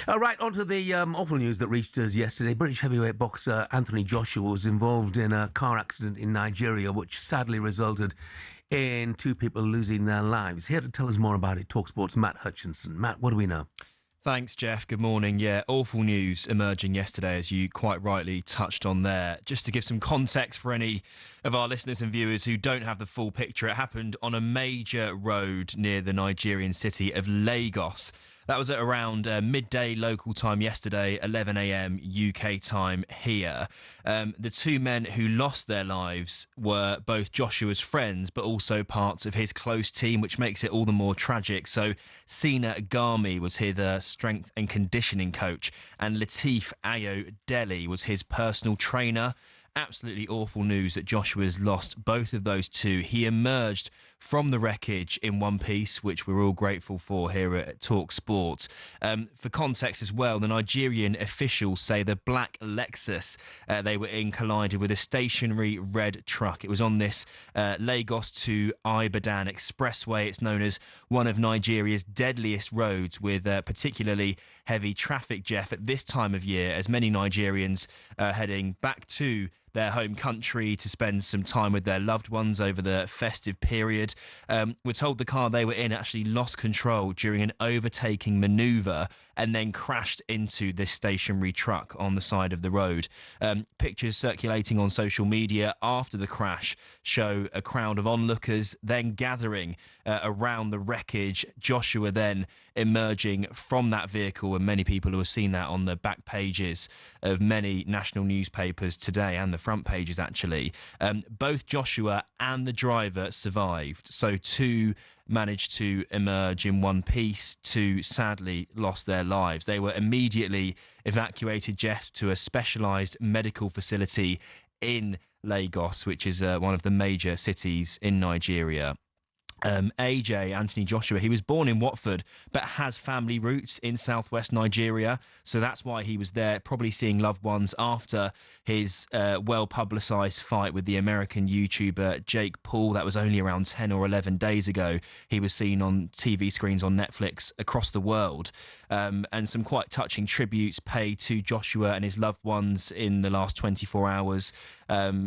Right, on to the awful news that reached us yesterday. British heavyweight boxer Anthony Joshua was involved in a car accident in Nigeria, which sadly resulted in two people losing their lives. Here to tell us more about it, talkSPORT's Matt Hutchinson. Matt, what do we know? Thanks, Jeff. Good morning. Yeah, awful news emerging yesterday, as you quite rightly touched on there. Just to give some context for any of our listeners and viewers who don't have the full picture, it happened on a major road near the Nigerian city of Lagos. That was at around midday local time yesterday, 11 a.m. UK time here. The two men who lost their lives were both Joshua's friends, but also parts of his close team, which makes it all the more tragic. So Sina Gami was here, the strength and conditioning coach, and Lateef Ayo Deli was his personal trainer. Absolutely awful news that Joshua's lost both of those two. He emerged from the wreckage in one piece, which we're all grateful for here at talkSPORT. For context as well, the Nigerian officials say the black Lexus they were in collided with a stationary red truck. It was on this Lagos to Ibadan expressway. It's known as one of Nigeria's deadliest roads, with particularly heavy traffic, Jeff, at this time of year, as many Nigerians are heading back to their home country to spend some time with their loved ones over the festive period. We're told the car they were in actually lost control during an overtaking manoeuvre and then crashed into this stationary truck on the side of the road. Pictures circulating on social media after the crash show a crowd of onlookers then gathering around the wreckage. Joshua then emerging from that vehicle, and many people who have seen that on the back pages of many national newspapers today, and the front pages actually. Both Joshua and the driver survived, so two managed to emerge in one piece. Two sadly lost their lives. They were immediately evacuated, Jeff, to a specialised medical facility in Lagos, which is one of the major cities in Nigeria. AJ, Anthony Joshua, he was born in Watford but has family roots in southwest Nigeria, so that's why he was there, probably seeing loved ones after his well-publicised fight with the American YouTuber Jake Paul. That was only around 10 or 11 days ago. He was seen on TV screens on Netflix across the world, and some quite touching tributes paid to Joshua and his loved ones in the last 24 hours.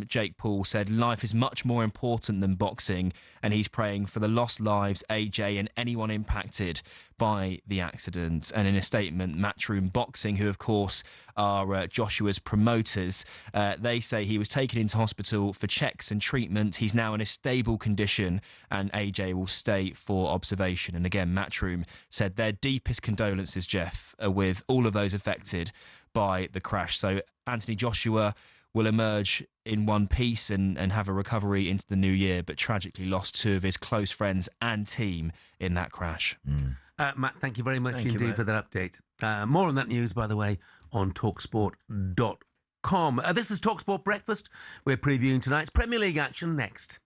Jake Paul said life is much more important than boxing, and he's praying for the lost lives, AJ, and anyone impacted by the accident. And in a statement, Matchroom Boxing, who of course are Joshua's promoters, they say he was taken into hospital for checks and treatment. He's now in a stable condition, and AJ will stay for observation. And again, Matchroom said their deepest condolences, Jeff, are with all of those affected by the crash. So Anthony Joshua will emerge in one piece and have a recovery into the new year, but tragically lost two of his close friends and team in that crash. Matt, thank you very much indeed for that update. More on that news, by the way, on talksport.com. This is talkSPORT Breakfast. We're previewing tonight's Premier League action next.